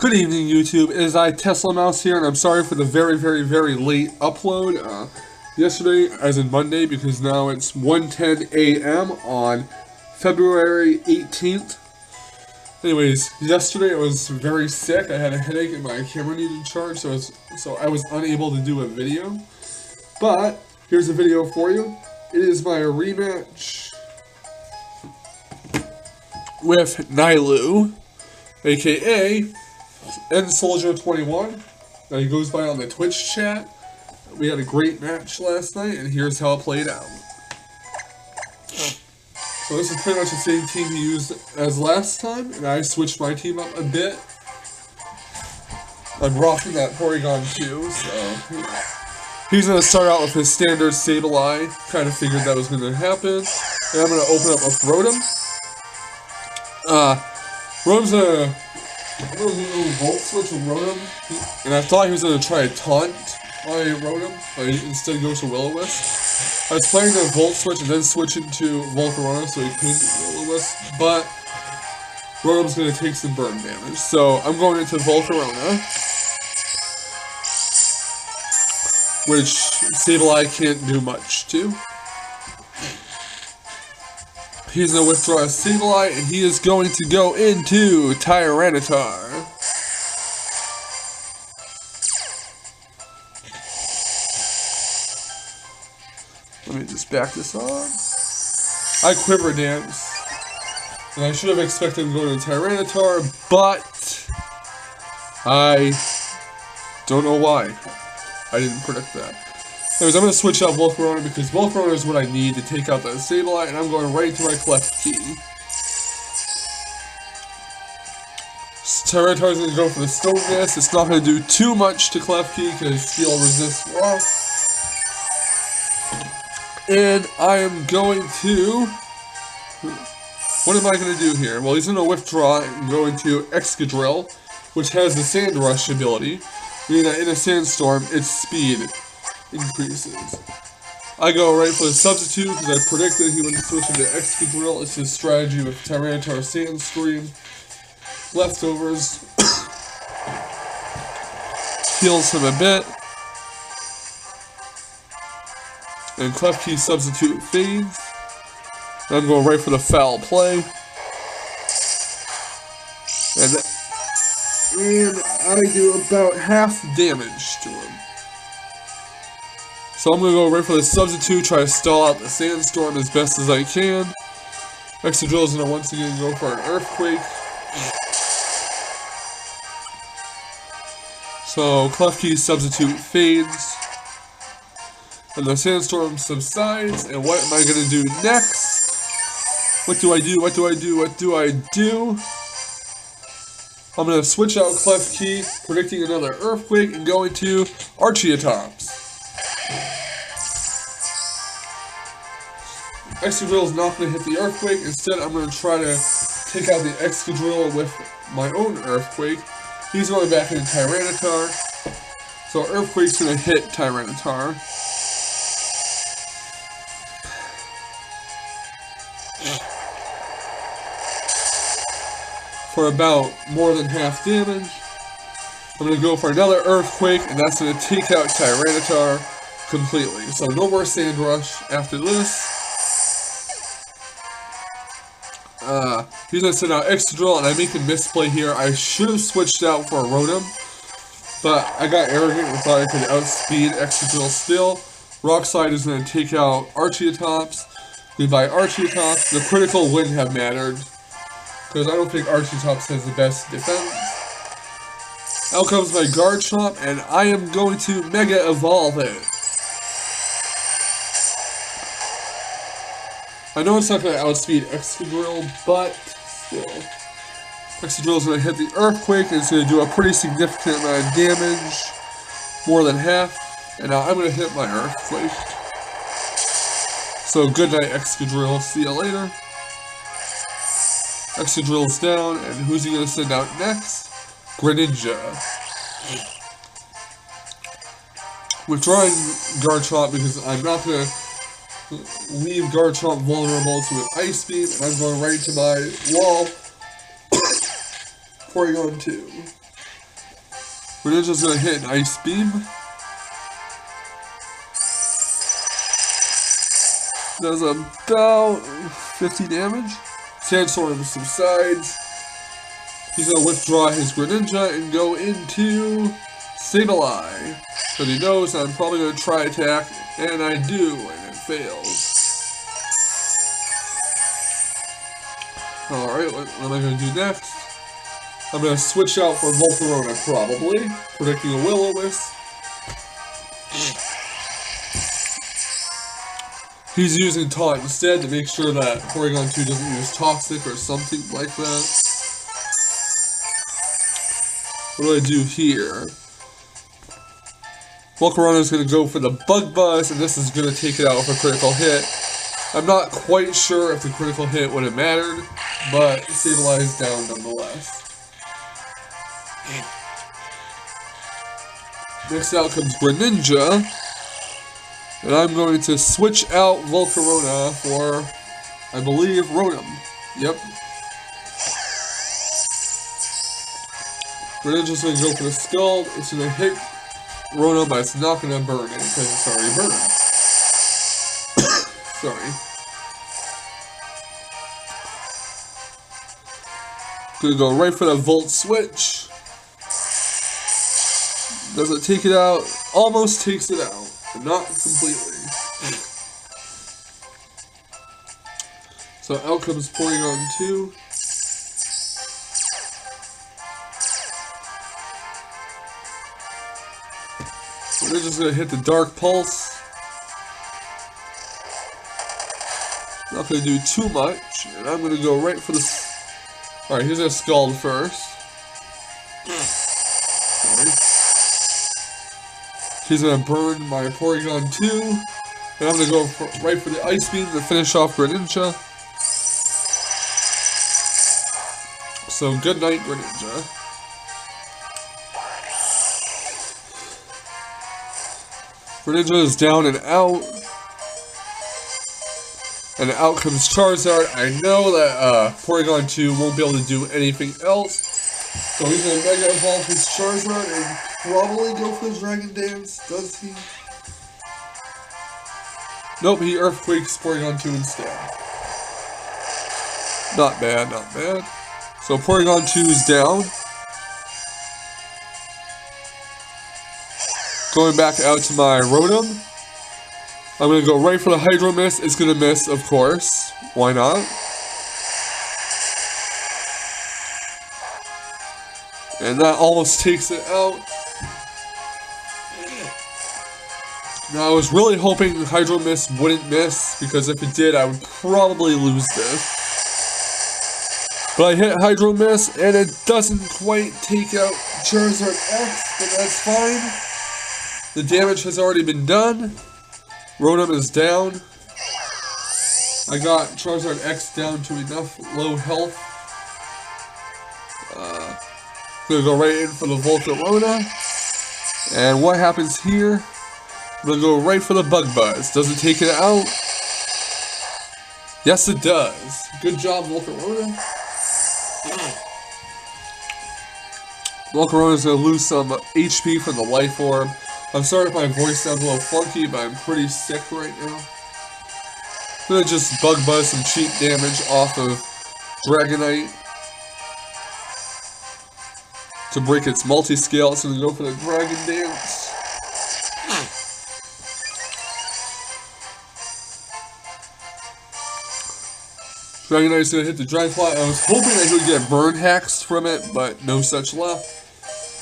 Good evening, YouTube. It is I, Tesla Mouse here, and I'm sorry for the very late upload. Yesterday, as in Monday, because now it's 1:10 a.m. on February 18th. Anyways, yesterday I was very sick. I had a headache and my camera needed charge, so I was unable to do a video. But here's a video for you. It is my rematch with Nilu, aka Nsoldier21, that he goes by on the Twitch chat. We had a great match last night, and here's how it played out. So this is pretty much the same team he used as last time, and I switched my team up a bit. I'm rocking that Porygon too, so he's going to start out with his standard Sableye. Kind of figured that was going to happen. And I'm going to open up with Rotom. Rotom's a little Volt Switch with Rotom, and I thought he was going to try to taunt my Rotom, but he instead goes to Will-O-Wisp. I was playing the Volt Switch and then switching to Volcarona so he couldn't Will-O-Wisp, but Rotom's going to take some burn damage. So I'm going into Volcarona, which Sableye can't do much to. He's going to withdraw a Sableye, and he is going to go into Tyranitar. Let me just back this on. I Quiver Dance. And I should have expected him going to Tyranitar, but I don't know why. I didn't predict that. Anyways, I'm going to switch out Volcarona because Volcarona is what I need to take out that Sableye, and I'm going right into my Klefki. Tyranitar is going to go for the Stone Gas. It's not going to do too much to Klefki because Steel resists rock. And I am going to... What am I going to do here? Well, he's going to withdraw and go into Excadrill, which has the Sand Rush ability, meaning that in a Sandstorm, its speed increases. I go right for the Substitute because I predicted he would switch into Excadrill. It's his strategy with Tyranitar Sandstorm. Leftovers. Heals him a bit. And Klefki Substitute fades. And I'm going right for the Foul Play. And I do about half damage to him. So I'm going to go right for the Substitute, try to stall out the Sandstorm as best as I can. Excadrill is going to once again go for an Earthquake. So Klefki Substitute fades. And the Sandstorm subsides, and what am I going to do next? What do I do? What do I do? What do I do? I'm going to switch out Klefki, predicting another Earthquake, and go into Archeotops. Excadrill is not going to hit the Earthquake. Instead, I'm going to try to take out the Excadrill with my own Earthquake. He's going back into Tyranitar. So Earthquake's going to hit Tyranitar. For about more than half damage. I'm going to go for another Earthquake, and that's going to take out Tyranitar completely. So no more Sand Rush after this. He's going to send out Excadrill, and I make a misplay here. I should have switched out for a Rotom, but I got arrogant and thought I could outspeed Excadrill still. Rock Slide is going to take out Archeotops. Goodbye Archeotops. The critical wouldn't have mattered, because I don't think Archeotops has the best defense. Out comes my Garchomp, and I am going to Mega Evolve it. I know it's not going to outspeed Excadrill, but still. Excadrill is going to hit the Earthquake, and it's going to do a pretty significant amount of damage. More than half. And now I'm going to hit my Earthquake. So good night, Excadrill. See you later. Excadrill's down, and who's he going to send out next? Greninja. Withdrawing Garchomp because I'm not going to leave Garchomp vulnerable to an Ice Beam, and I'm going right to my wall. Porygon 2. Greninja's gonna hit an Ice Beam. Does about 50 damage. Sandstorm subsides. He's gonna withdraw his Greninja and go into Sableye. Because he knows I'm probably gonna try attack, and I do, and it fails. Alright, what am I gonna do next? I'm gonna switch out for Volcarona, probably. Predicting a Will-O-Wisp. He's using Taunt instead to make sure that Porygon 2 doesn't use Toxic or something like that. What do I do here? Volcarona is going to go for the Bug Buzz, and this is going to take it out with a critical hit. I'm not quite sure if the critical hit would have mattered, but Sableye is down nonetheless. Next out comes Greninja. And I'm going to switch out Volcarona for, I believe, Rotom. Yep. Greninja's going to go for the Scald. It's going to hit Rotom, but it's not going to burn it because it's already burned. Sorry. Going to go right for the Volt Switch. Does it take it out? Almost takes it out. Not completely. So out comes Porygon 2. We're just gonna hit the Dark Pulse. Not gonna do too much, and I'm gonna go right for the. Alright, here's a Scald first. Sorry. He's gonna burn my Porygon 2, and I'm gonna go right for the Ice Beam to finish off Greninja. So good night, Greninja. Greninja is down and out, and out comes Charizard. I know that Porygon 2 won't be able to do anything else, so he's gonna Mega Evolve his Charizard and probably go for the Dragon Dance, does he? Nope, he Earthquakes Porygon 2 instead. Not bad, not bad. So Porygon 2 is down. Going back out to my Rotom. I'm going to go right for the Hydro Mist. It's going to miss, of course. Why not? And that almost takes it out. Now, I was really hoping Hydro Mist wouldn't miss, because if it did, I would probably lose this. But I hit Hydro Mist, and it doesn't quite take out Charizard X, but that's fine. The damage has already been done. Rotom is down. I got Charizard X down to enough low health. Gonna go right in for the Volcarona. And what happens here? I'm gonna go right for the Bug Buzz. Does it take it out? Yes, it does. Good job, Volcarona. Volcarona's gonna lose some HP from the Life Orb. I'm sorry if my voice sounds a little funky, but I'm pretty sick right now. I'm gonna just Bug Buzz some cheap damage off of Dragonite to break its multi-scale. So I'm gonna go for the Dragon Dance. Dragonite's gonna hit the Dragon Claw. I was hoping I could get Burn Hexed from it, but no such luck.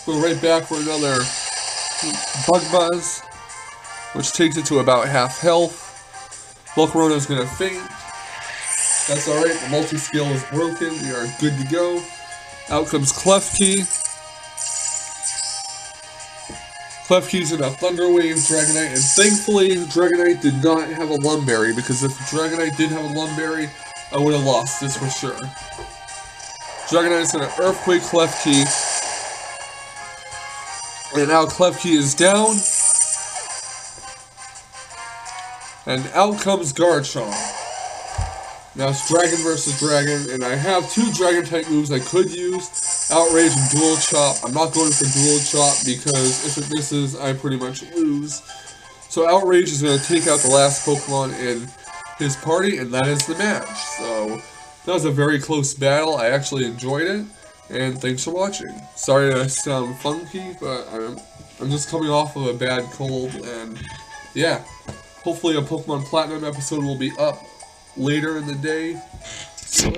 Go right back for another Bug Buzz, which takes it to about half health. Volcarona's gonna faint. That's alright, the multi-scale is broken. We are good to go. Out comes Klefki. Klefki's in a Thunder Wave Dragonite, and thankfully Dragonite did not have a Lumberry, because if Dragonite did have a Lumberry, I would have lost this for sure. Dragonite's gonna Earthquake Klefki. And now Klefki is down. And out comes Garchomp. Now it's Dragon versus Dragon, and I have two Dragon type moves I could use. Outrage and Dual Chop. I'm not going for Dual Chop because if it misses, I pretty much lose. So Outrage is going to take out the last Pokemon in his party, and that is the match. So that was a very close battle. I actually enjoyed it, and thanks for watching. Sorry I sound funky, but I'm just coming off of a bad cold, and yeah. Hopefully a Pokemon Platinum episode will be up later in the day. So